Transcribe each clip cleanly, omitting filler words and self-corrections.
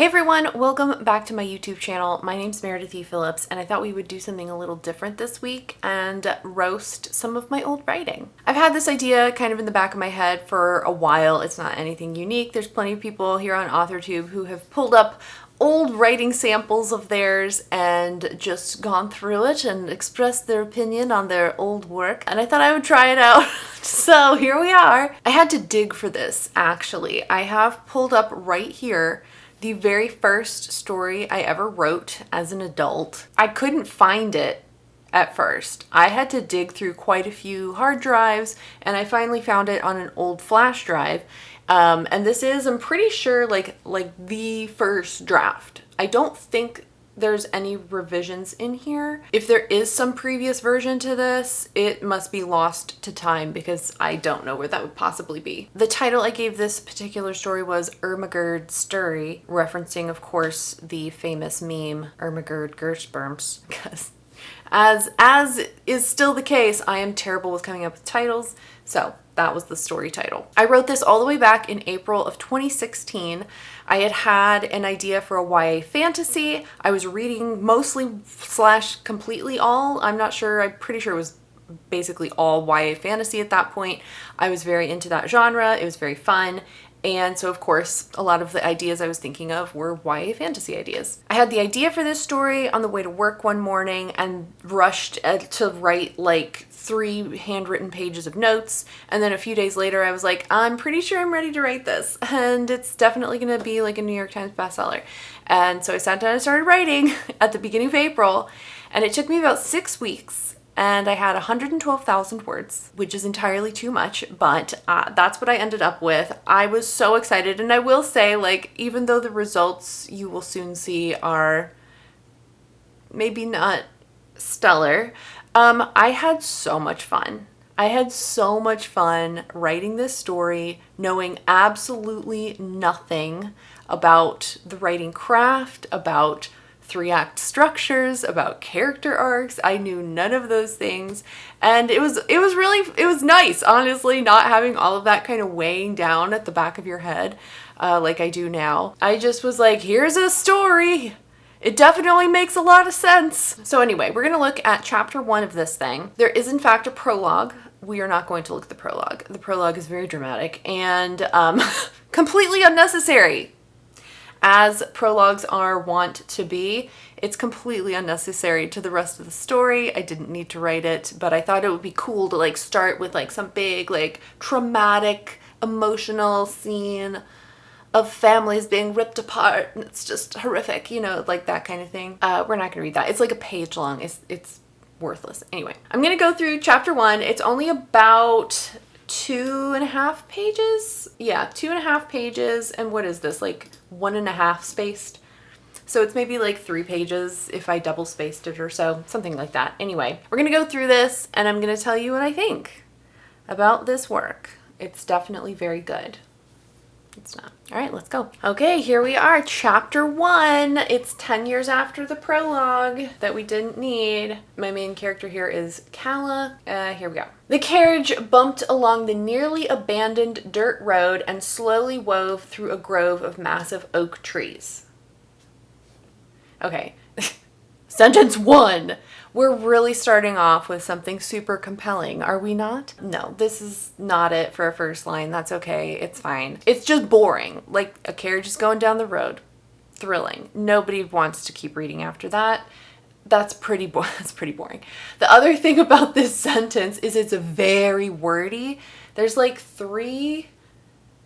Hey everyone, welcome back to my YouTube channel. My name's Meredith E. Phillips, and I thought we would do something a little different this week and roast some of my old writing. I've had this idea kind of in the back of my head for a while. It's not anything unique. There's plenty of people here on AuthorTube who have pulled up old writing samples of theirs and just gone through it and expressed their opinion on their old work, and I thought I would try it out. So here we are. I had to dig for this, actually. I have pulled up right here the very first story I ever wrote as an adult. I couldn't find it at first. I had to dig through quite a few hard drives, and I finally found it on an old flash drive. And this is, I'm pretty sure, like the first draft. I don't think there's any revisions in here. If there is some previous version to this, it must be lost to time because I don't know where that would possibly be. The title I gave this particular story was Ermagerd Story, referencing, of course, the famous meme Ermagerd Gersperms, because as is still the case, I am terrible with coming up with titles, so that was the story title. I wrote this all the way back in April of 2016. I had an idea for a YA fantasy. I was reading mostly / completely all. I'm not sure. I'm pretty sure it was basically all YA fantasy at that point. I was very into that genre. It was very fun. And so, of course, a lot of the ideas I was thinking of were YA fantasy ideas. I had the idea for this story on the way to work one morning and rushed to write like 3 handwritten pages of notes. And then a few days later, I was like, I'm pretty sure I'm ready to write this. And it's definitely going to be like a New York Times bestseller. And so I sat down and started writing at the beginning of April. And it took me about 6 weeks. And I had 112,000 words, which is entirely too much, but that's what I ended up with. I was so excited, and I will say, like, even though the results you will soon see are maybe not stellar, I had so much fun. I had so much fun writing this story, knowing absolutely nothing about the writing craft, about 3-act structures, about character arcs. I knew none of those things, and it was nice, honestly, not having all of that kind of weighing down at the back of your head like I do now. I just was like, here's a story. It definitely makes a lot of sense. So anyway, we're gonna look at chapter 1 of this thing. There is in fact a prologue. We are not going to look at the prologue. The prologue is very dramatic and completely unnecessary. As prologues are wont to be, it's completely unnecessary to the rest of the story. I didn't need to write it, but I thought it would be cool to like start with like some big like traumatic emotional scene of families being ripped apart, and it's just horrific, you know, like that kind of thing. We're not gonna read that. It's like a page long. It's worthless. Anyway, I'm gonna go through chapter 1. It's only about 2.5 pages. Yeah, 2.5 pages. And what is this, like 1.5 spaced? So it's maybe like 3 pages if I double spaced it or so, something like that. Anyway, we're gonna go through this and I'm gonna tell you what I think about this work. It's definitely very good. It's not. All right, let's go. Okay, here we are, chapter 1. It's 10 years after the prologue that we didn't need. My main character here is Calla. Here we go. The carriage bumped along the nearly abandoned dirt road and slowly wove through a grove of massive oak trees. Okay, sentence 1. We're really starting off with something super compelling, are we not? No, this is not it for a first line. That's okay. It's fine. It's just boring. Like a carriage is going down the road. Thrilling. Nobody wants to keep reading after that. That's pretty boring. The other thing about this sentence is it's very wordy. There's like 3,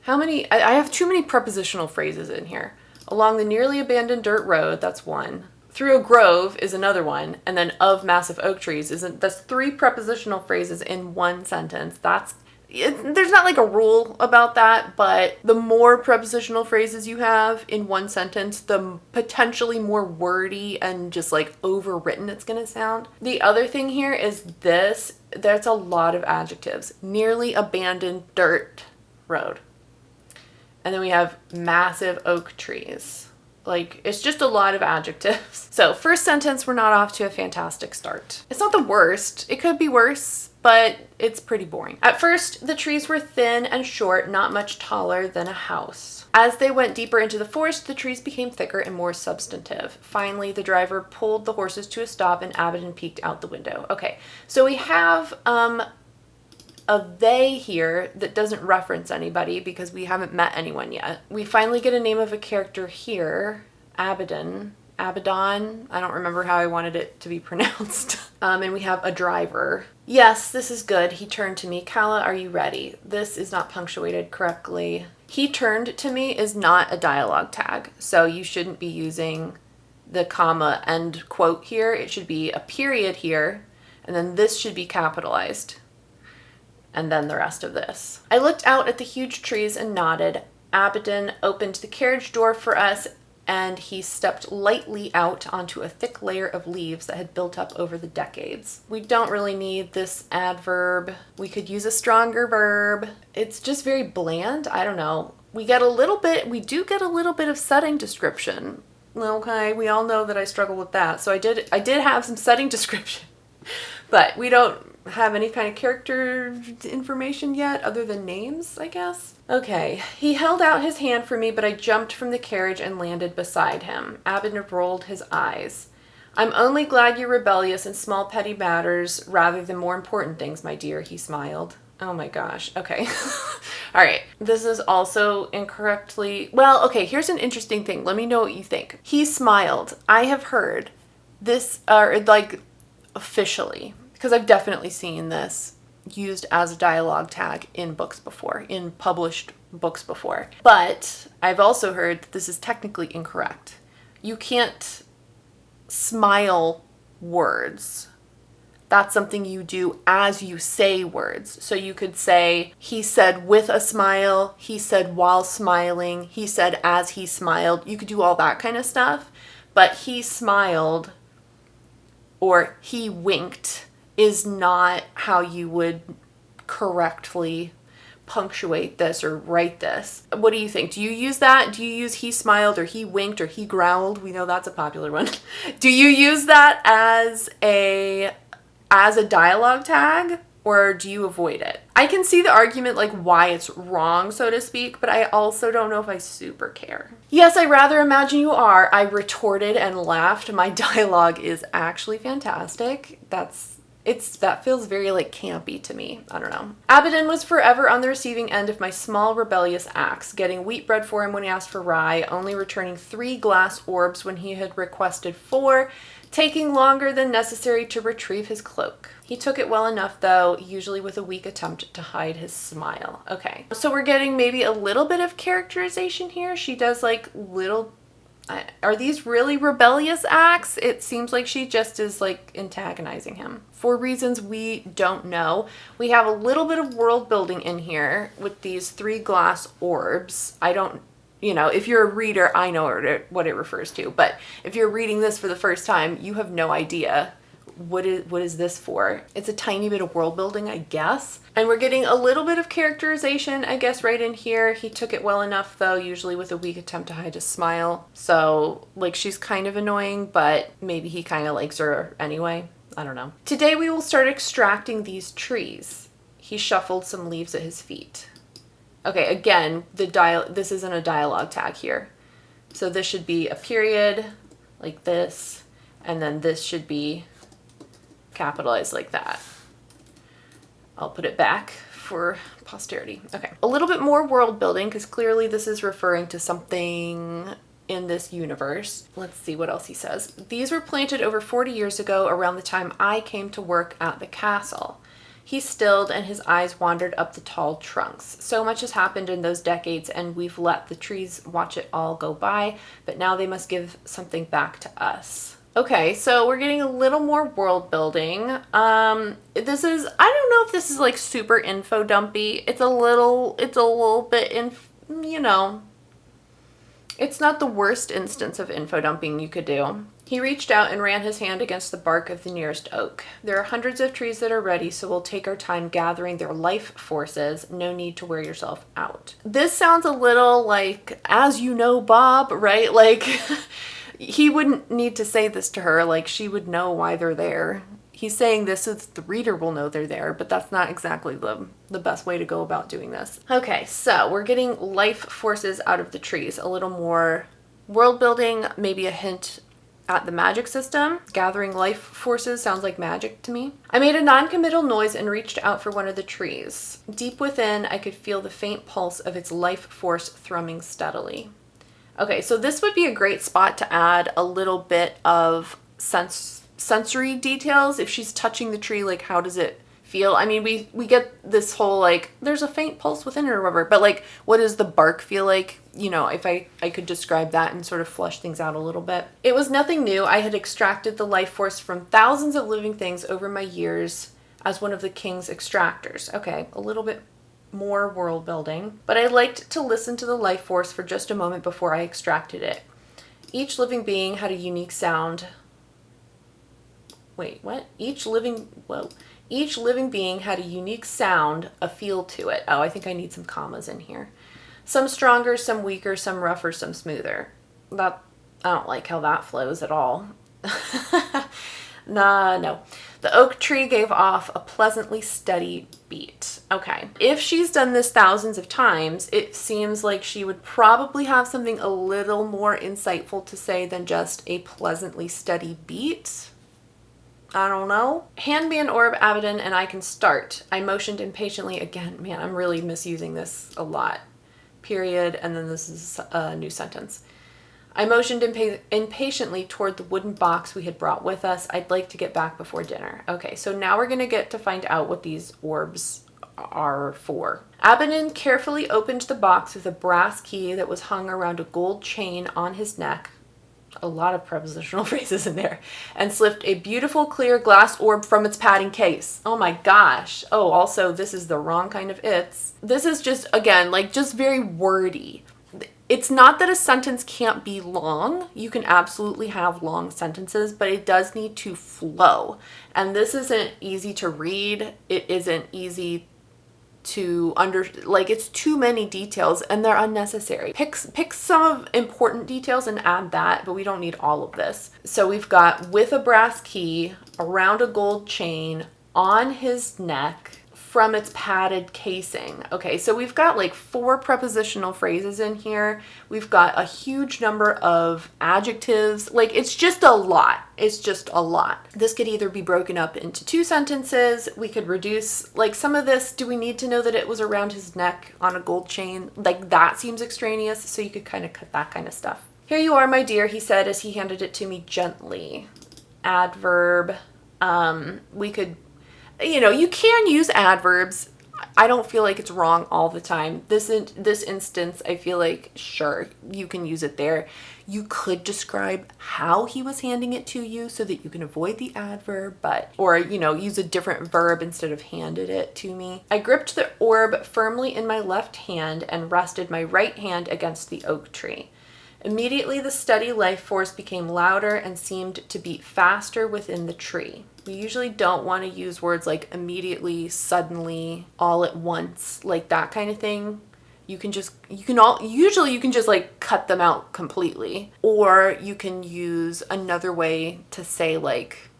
how many? I have too many prepositional phrases in here. Along the nearly abandoned dirt road, that's 1. Through a grove is another one, and then of massive oak trees that's 3 prepositional phrases in 1 sentence. There's not like a rule about that, but the more prepositional phrases you have in 1 sentence, the potentially more wordy and just like overwritten it's gonna sound. The other thing here is there's a lot of adjectives. Nearly abandoned dirt road. And then we have massive oak trees. Like, it's just a lot of adjectives. So first sentence, we're not off to a fantastic start. It's not the worst. It could be worse, but it's pretty boring. At first, the trees were thin and short, not much taller than a house. As they went deeper into the forest, the trees became thicker and more substantive. Finally, the driver pulled the horses to a stop and Abaddon peeked out the window. Okay, so we have a they here that doesn't reference anybody because we haven't met anyone yet. We finally get a name of a character here, Abaddon. Abaddon. I don't remember how I wanted it to be pronounced. And we have a driver. Yes, this is good. He turned to me. Kala, are you ready? This is not punctuated correctly. He turned to me is not a dialogue tag, so you shouldn't be using the comma end quote here. It should be a period here, and then this should be capitalized. And then the rest of this. I looked out at the huge trees and nodded. Abaddon opened the carriage door for us, and he stepped lightly out onto a thick layer of leaves that had built up over the decades. We don't really need this adverb. We could use a stronger verb. It's just very bland. I don't know. We do get a little bit of setting description. Okay, we all know that I struggle with that. So I did have some setting description, but we don't have any kind of character information yet other than names, I guess. Okay, he held out his hand for me, but I jumped from the carriage and landed beside him. Abaddon rolled his eyes. I'm only glad you're rebellious in small petty matters rather than more important things, my dear, he smiled. Oh my gosh, okay. All right, this is also incorrectly, well, okay, here's an interesting thing. Let me know what you think. He smiled. I have heard this, officially, because I've definitely seen this used as a dialogue tag in books before, in published books before. But I've also heard that this is technically incorrect. You can't smile words. That's something you do as you say words. So you could say, he said with a smile, he said while smiling, he said as he smiled. You could do all that kind of stuff. But he smiled or he winked is not how you would correctly punctuate this or write this. What do you think? Do you use that? Do you use he smiled or he winked or he growled? We know that's a popular one. Do you use that as a dialogue tag, or do you avoid it? I can see the argument like why it's wrong, so to speak, but I also don't know if I super care. Yes, I rather imagine you are. I retorted and laughed. My dialogue is actually fantastic. That feels very like campy to me. I don't know. Abaddon was forever on the receiving end of my small rebellious acts, getting wheat bread for him when he asked for rye, only returning 3 glass orbs when he had requested 4, taking longer than necessary to retrieve his cloak. He took it well enough though, usually with a weak attempt to hide his smile. Okay, so we're getting maybe a little bit of characterization here. She does like little... Are these really rebellious acts? It seems like she just is like antagonizing him for reasons we don't know. We have a little bit of world building in here with these 3 glass orbs. I don't, if you're a reader, I know what it refers to. But if you're reading this for the first time, you have no idea what is this for. It's a tiny bit of world building, I guess. And we're getting a little bit of characterization, I guess, right in here. He took it well enough, though, usually with a weak attempt to hide his smile. So, like, she's kind of annoying, but maybe he kind of likes her anyway. I don't know. Today we will start extracting these trees. He shuffled some leaves at his feet. Okay, again, this isn't a dialogue tag here. So this should be a period, like this, and then this should be capitalized like that. I'll put it back for posterity. Okay. A little bit more world building, because clearly this is referring to something in this universe. Let's see what else he says. These were planted over 40 years ago, around the time I came to work at the castle. He stilled and his eyes wandered up the tall trunks. So much has happened in those decades and we've let the trees watch it all go by, but now they must give something back to us. Okay, so we're getting a little more world building. I don't know if this is like super info dumpy. It's a little bit it's not the worst instance of info dumping you could do. He reached out and ran his hand against the bark of the nearest oak. There are hundreds of trees that are ready, so we'll take our time gathering their life forces. No need to wear yourself out. This sounds a little like, as you know, Bob, right? Like, he wouldn't need to say this to her. Like, she would know why they're there. He's saying this so the reader will know they're there, but that's not exactly the best way to go about doing this. Okay, so we're getting life forces out of the trees. A little more world building, maybe a hint at the magic system. Gathering life forces sounds like magic to me. I made a non-committal noise and reached out for one of the trees. Deep within, I could feel the faint pulse of its life force thrumming steadily. Okay, so this would be a great spot to add a little bit of sensory details. If she's touching the tree, like, how does it feel? I mean, we get this whole, like, there's a faint pulse within it or whatever, but, like, what does the bark feel like? You know, if I could describe that and sort of flush things out a little bit. It was nothing new. I had extracted the life force from thousands of living things over my years as one of the king's extractors. Okay, a little bit more world building, but I liked to listen to the life force for just a moment before I extracted it. Each living being had a unique sound. Wait, what? Each living being had a unique sound, a feel to it. Oh, I think I need some commas in here. Some stronger, some weaker, some rougher, some smoother. I don't like how that flows at all. No. The oak tree gave off a pleasantly steady beat. Okay. If she's done this thousands of times, it seems like she would probably have something a little more insightful to say than just a pleasantly steady beat. I don't know. Hand me an orb, Abaddon, and I can start. I motioned impatiently again. Man, I'm really misusing this a lot. Period, and then this is a new sentence. I motioned impatiently toward the wooden box we had brought with us. I'd like to get back before dinner. Okay, so now we're going to get to find out what these orbs are for. Abaddon carefully opened the box with a brass key that was hung around a gold chain on his neck. A lot of prepositional phrases in there. And slipped a beautiful clear glass orb from its padding case. Oh my gosh. Oh, also, this is the wrong kind of it's. This is just, again, like, just very wordy. It's not that a sentence can't be long. You can absolutely have long sentences, but it does need to flow. And this isn't easy to read. It isn't easy to it's too many details and they're unnecessary. Pick some of important details and add that, but we don't need all of this. So we've got with a brass key, around a gold chain, on his neck, from its padded casing. Okay, so we've got like 4 prepositional phrases in here. We've got a huge number of adjectives. Like, it's just a lot. It's just a lot. This could either be broken up into 2 sentences. We could reduce, like, some of this. Do we need to know that it was around his neck on a gold chain? Like, that seems extraneous, so you could kind of cut that kind of stuff. Here you are, my dear, he said as he handed it to me gently. Adverb. We could, you know, you can use adverbs. I don't feel like it's wrong all the time. This instance, I feel like, sure, you can use it there. You could describe how he was handing it to you so that you can avoid the adverb, or, you know, use a different verb instead of handed it to me. I gripped the orb firmly in my left hand and rested my right hand against the oak tree. Immediately, the steady life force became louder and seemed to beat faster within the tree. We usually don't want to use words like immediately, suddenly, all at once, like that kind of thing. You can just like cut them out completely. Or you can use another way to say, like,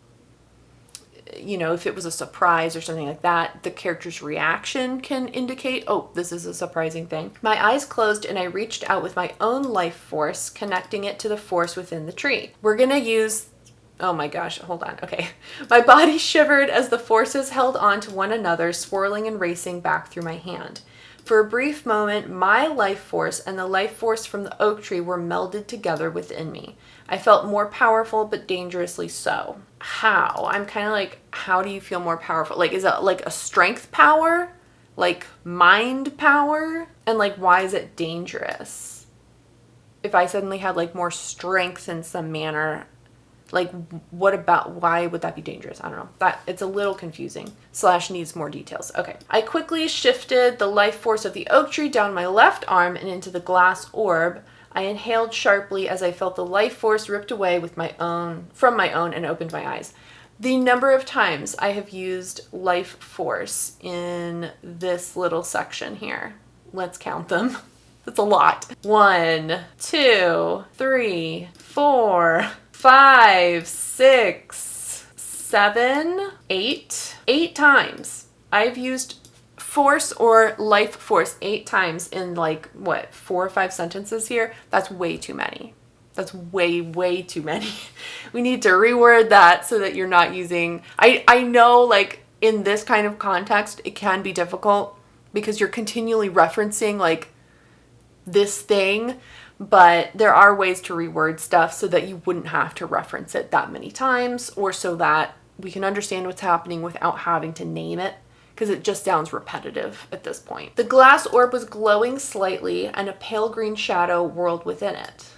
you know, if it was a surprise or something like that, the character's reaction can indicate, oh, this is a surprising thing. My eyes closed and I reached out with my own life force, connecting it to the force within the tree. We're gonna use, oh my gosh, hold on, okay. My body shivered as the forces held on to one another, swirling and racing back through my hand. For a brief moment, my life force and the life force from the oak tree were melded together within me. I felt more powerful, but dangerously so. How? I'm kind of like, how do you feel more powerful? Like, is it like a strength power? Like mind power? And like, why is it dangerous? If I suddenly had like more strength in some manner, like, why would that be dangerous? I don't know. That it's a little confusing. / needs more details. Okay. I quickly shifted the life force of the oak tree down my left arm and into the glass orb. I inhaled sharply as I felt the life force ripped away from my own and opened my eyes. The number of times I have used life force in this little section here. Let's count them. That's a lot. 1, 2, 3, 4, 5, 6, 7, 8. 8 times. I've used force or life force 8 times in like, what, 4 or 5 sentences here? That's way too many. That's way, way too many. We need to reword that so that you're not using... I know, like, in this kind of context, it can be difficult because you're continually referencing, like, this thing, but there are ways to reword stuff so that you wouldn't have to reference it that many times, or so that we can understand what's happening without having to name it, because it just sounds repetitive at this point. The glass orb was glowing slightly, and a pale green shadow whirled within it.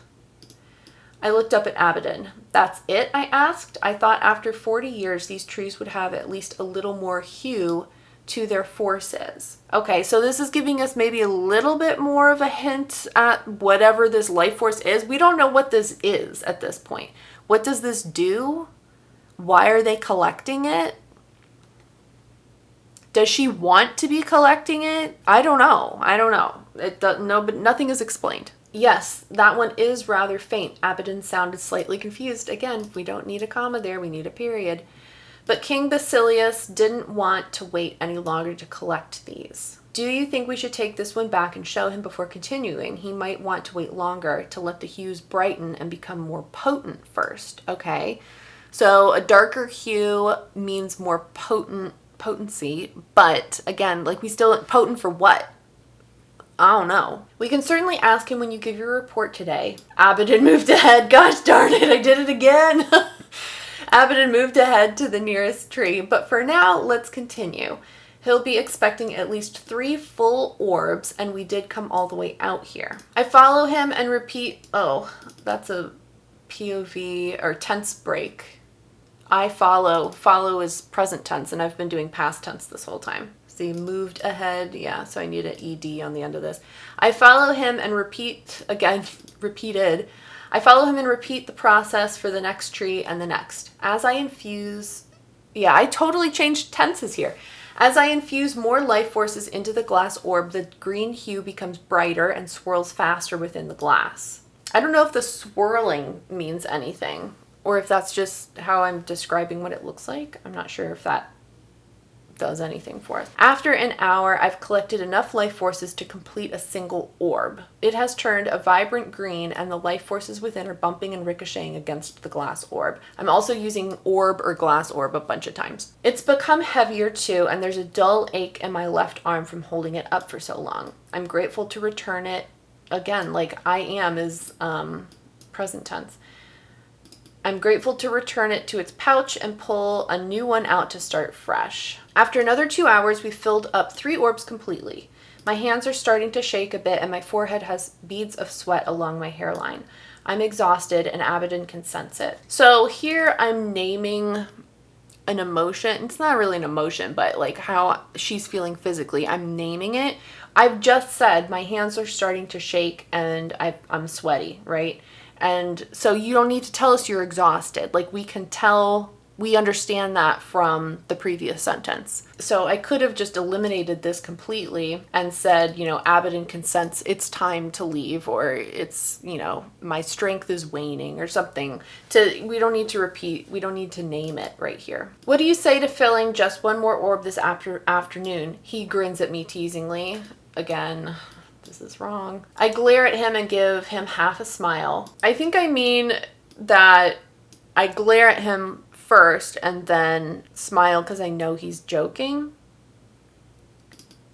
I looked up at Abaddon. That's it? I asked. I thought after 40 years these trees would have at least a little more hue to their forces. Okay, so this is giving us maybe a little bit more of a hint at whatever this life force is. We don't know what this is at this point. What does this do? Why are they collecting it? Does she want to be collecting it? I don't know. But nothing is explained. Yes, that one is rather faint. Abaddon sounded slightly confused. Again, we don't need a comma there, we need a period. But King Basilius didn't want to wait any longer to collect these. Do you think we should take this one back and show him before continuing? He might want to wait longer to let the hues brighten and become more potent first. Okay, so a darker hue means more potency, but again, like potent for what? I don't know. We can certainly ask him when you give your report today. Abaddon moved ahead. Gosh darn it, I did it again. Abaddon moved ahead to the nearest tree, but for now, let's continue. He'll be expecting at least 3 full orbs, and we did come all the way out here. I follow him and repeat, oh, that's a POV or tense break. I follow is present tense, and I've been doing past tense this whole time. See, moved ahead. Yeah, so I need an ED on the end of this. I follow him and repeated. I follow him and repeat the process for the next tree and the next. As I infuse, yeah, I totally changed tenses here. As I infuse more life forces into the glass orb, the green hue becomes brighter and swirls faster within the glass. I don't know if the swirling means anything, or if that's just how I'm describing what it looks like. I'm not sure if that does anything for us. After an hour, I've collected enough life forces to complete a single orb. It has turned a vibrant green, and the life forces within are bumping and ricocheting against the glass orb. I'm also using orb or glass orb a bunch of times. It's become heavier too, and there's a dull ache in my left arm from holding it up for so long. I'm grateful to return it. Again, like I am is present tense. I'm grateful to return it to its pouch and pull a new one out to start fresh. After another 2 hours, we filled up 3 orbs completely. My hands are starting to shake a bit, and my forehead has beads of sweat along my hairline. I'm exhausted, and Abaddon can sense it. So here I'm naming an emotion. It's not really an emotion, but like how she's feeling physically. I'm naming it. I've just said my hands are starting to shake, and I'm sweaty, right? And so you don't need to tell us you're exhausted. Like we can tell, we understand that from the previous sentence. So I could have just eliminated this completely and said, Abaddon can sense it's time to leave, or it's, my strength is waning or something. We don't need to repeat, we don't need to name it right here. What do you say to filling just one more orb this afternoon? He grins at me teasingly. Again, this is wrong. I glare at him and give him half a smile. I think I mean that I glare at him first and then smile because I know he's joking.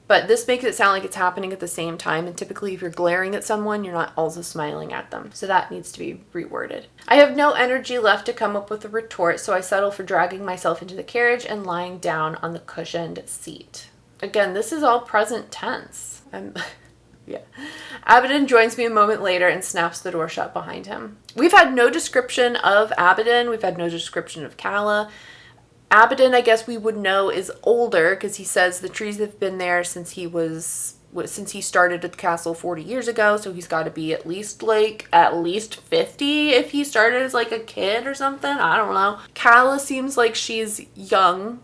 But this makes it sound like it's happening at the same time, and typically if you're glaring at someone, you're not also smiling at them. So that needs to be reworded. I have no energy left to come up with a retort, so I settle for dragging myself into the carriage and lying down on the cushioned seat. Again, this is all present tense. Yeah. Abaddon joins me a moment later and snaps the door shut behind him. We've had no description of Abaddon. We've had no description of Kala. Abaddon, I guess we would know, is older because he says the trees have been there since he was since he started at the castle 40 years ago, so he's got to be at least 50 if he started as like a kid or something. I don't know. Calla seems like she's young,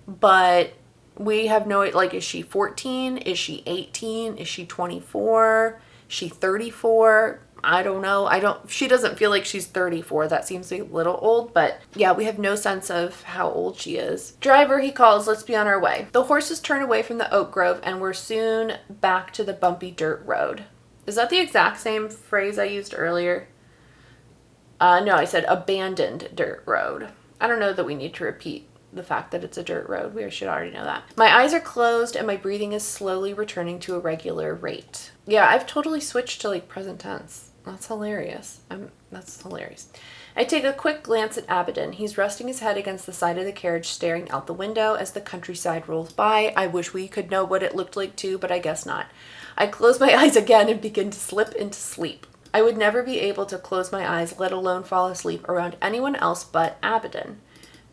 but we have no, like, is she 14? Is she 18? Is she 24? Is she 34? I don't know. She doesn't feel like she's 34. That seems a little old, but yeah, we have no sense of how old she is. Driver, he calls, let's be on our way. The horses turn away from the oak grove and we're soon back to the bumpy dirt road. Is that the exact same phrase I used earlier? No, I said abandoned dirt road. I don't know that we need to repeat the fact that it's a dirt road. We should already know that. My eyes are closed and my breathing is slowly returning to a regular rate. Yeah, I've totally switched to like present tense. That's hilarious. That's hilarious. I take a quick glance at Abaddon. He's resting his head against the side of the carriage, staring out the window as the countryside rolls by. I wish we could know what it looked like too, but I guess not. I close my eyes again and begin to slip into sleep. I would never be able to close my eyes, let alone fall asleep around anyone else but Abaddon.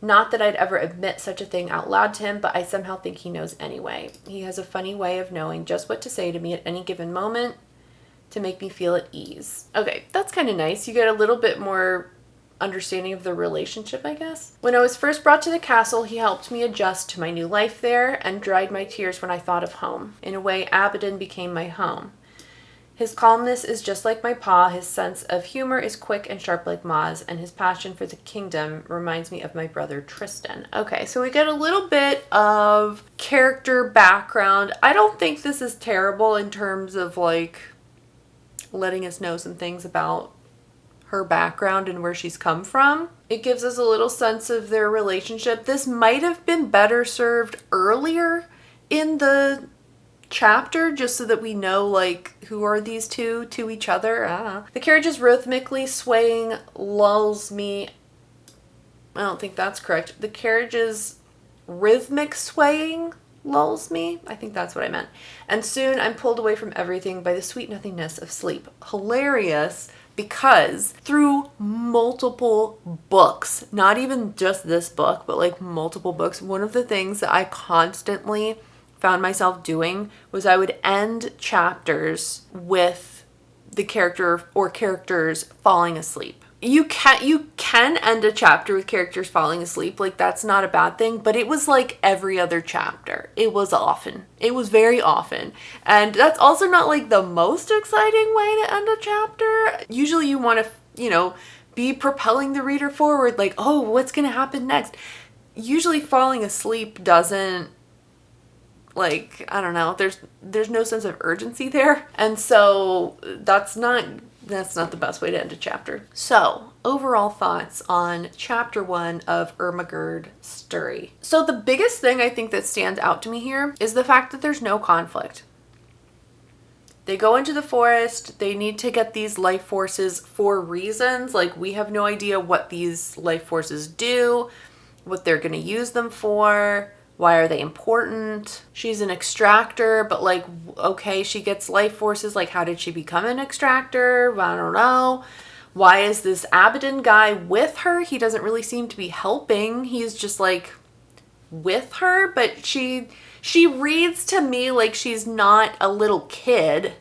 Not that I'd ever admit such a thing out loud to him, but I somehow think he knows anyway. He has a funny way of knowing just what to say to me at any given moment to make me feel at ease. Okay, that's kind of nice. You get a little bit more understanding of the relationship, I guess. When I was first brought to the castle, he helped me adjust to my new life there and dried my tears when I thought of home. In a way, Abaddon became my home. His calmness is just like my pa, his sense of humor is quick and sharp like Ma's, and his passion for the kingdom reminds me of my brother Tristan. Okay, so we get a little bit of character background. I don't think this is terrible in terms of like letting us know some things about her background and where she's come from. It gives us a little sense of their relationship. This might have been better served earlier in the chapter, just so that we know like who are these two to each other. The carriage is rhythmically swaying lulls me. I don't think that's correct. The carriage's rhythmic swaying lulls me. I think that's what I meant. And soon I'm pulled away from everything by the sweet nothingness of sleep. Hilarious, because through multiple books, not even just this book, but like multiple books, one of the things that I constantly found myself doing was I would end chapters with the character or characters falling asleep. You can end a chapter with characters falling asleep, like that's not a bad thing, but it was like every other chapter. It was often. It was very often. And that's also not like the most exciting way to end a chapter. Usually you want to, be propelling the reader forward, like, oh, what's going to happen next? Usually falling asleep doesn't, like, I don't know, there's no sense of urgency there. And so that's not the best way to end a chapter. So, overall thoughts on chapter 1 of Ermagerd Sturry. So the biggest thing I think that stands out to me here is the fact that there's no conflict. They go into the forest, they need to get these life forces for reasons, like we have no idea what these life forces do, what they're going to use them for. Why are they important? She's an extractor, but like, okay, she gets life forces. Like, how did she become an extractor? I don't know. Why is this Abaddon guy with her? He doesn't really seem to be helping. He's just like with her, but she reads to me like she's not a little kid.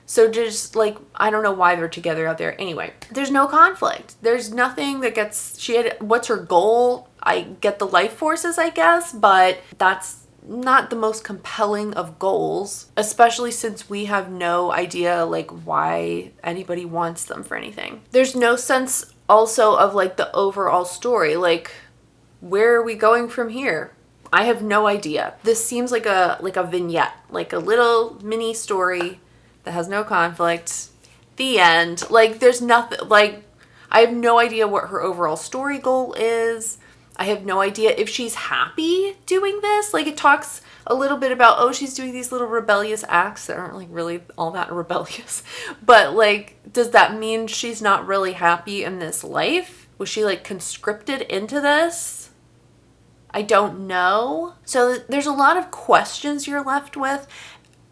So just like, I don't know why they're together out there. Anyway, there's no conflict. There's nothing that what's her goal? I get the life forces, I guess, but that's not the most compelling of goals, especially since we have no idea like why anybody wants them for anything. There's no sense also of like the overall story. Like, where are we going from here? I have no idea. This seems like a vignette, like a little mini story that has no conflict. The end. Like, there's nothing, like, I have no idea what her overall story goal is. I have no idea if she's happy doing this. Like, it talks a little bit about, oh, she's doing these little rebellious acts that aren't like really all that rebellious. But like, does that mean she's not really happy in this life? Was she like conscripted into this? I don't know. So there's a lot of questions you're left with,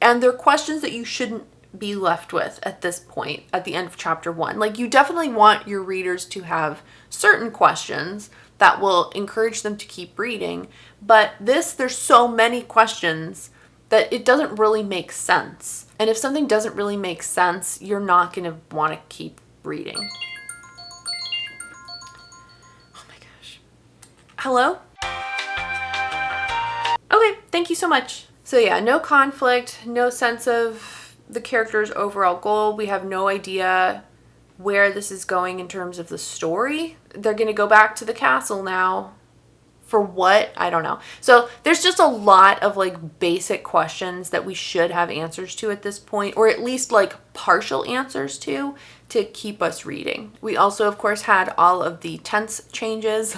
and they're questions that you shouldn't be left with at this point, at the end of chapter 1. Like, you definitely want your readers to have certain questions that will encourage them to keep reading. But there's so many questions that it doesn't really make sense. And if something doesn't really make sense, you're not going to want to keep reading. Oh my gosh. Hello? Okay, thank you so much. So yeah, no conflict, no sense of the character's overall goal. We have no idea where this is going in terms of the story. They're going to go back to the castle now. For what? I don't know. So there's just a lot of like basic questions that we should have answers to at this point, or at least like partial answers to keep us reading. We also, of course, had all of the tense changes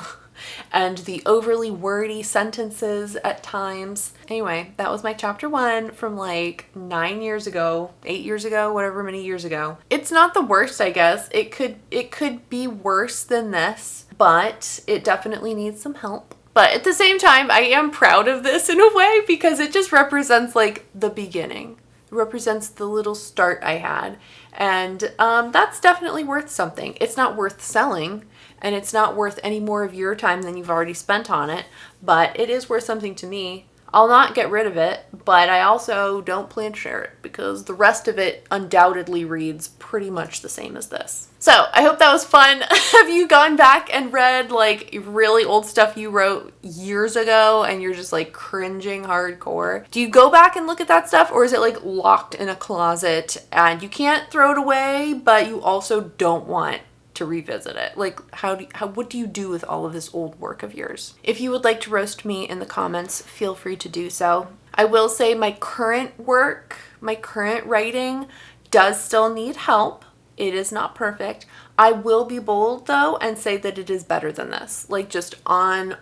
and the overly wordy sentences at times. Anyway, that was my chapter 1 from like 9 years ago, 8 years ago, whatever many years ago. It's not the worst, I guess. It could be worse than this, but it definitely needs some help. But at the same time, I am proud of this in a way because it just represents like the beginning. It represents the little start I had. And that's definitely worth something. It's not worth selling, and it's not worth any more of your time than you've already spent on it, but it is worth something to me. I'll not get rid of it, but I also don't plan to share it because the rest of it undoubtedly reads pretty much the same as this. So I hope that was fun. Have you gone back and read like really old stuff you wrote years ago and you're just like cringing hardcore? Do you go back and look at that stuff, or is it like locked in a closet and you can't throw it away, but you also don't want to revisit it? Like what do you do with all of this old work of yours? If you would like to roast me in the comments, feel free to do so. I will say my current work, my current writing does still need help. It is not perfect. I will be bold though and say that it is better than this. Like just on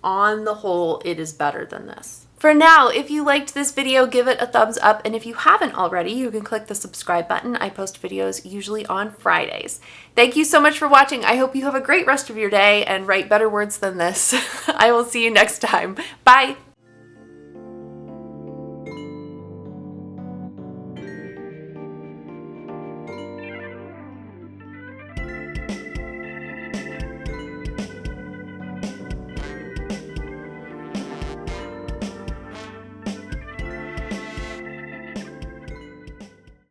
the whole, it is better than this. For now, if you liked this video, give it a thumbs up, and if you haven't already, you can click the subscribe button. I post videos usually on Fridays. Thank you so much for watching. I hope you have a great rest of your day and write better words than this. I will see you next time. Bye!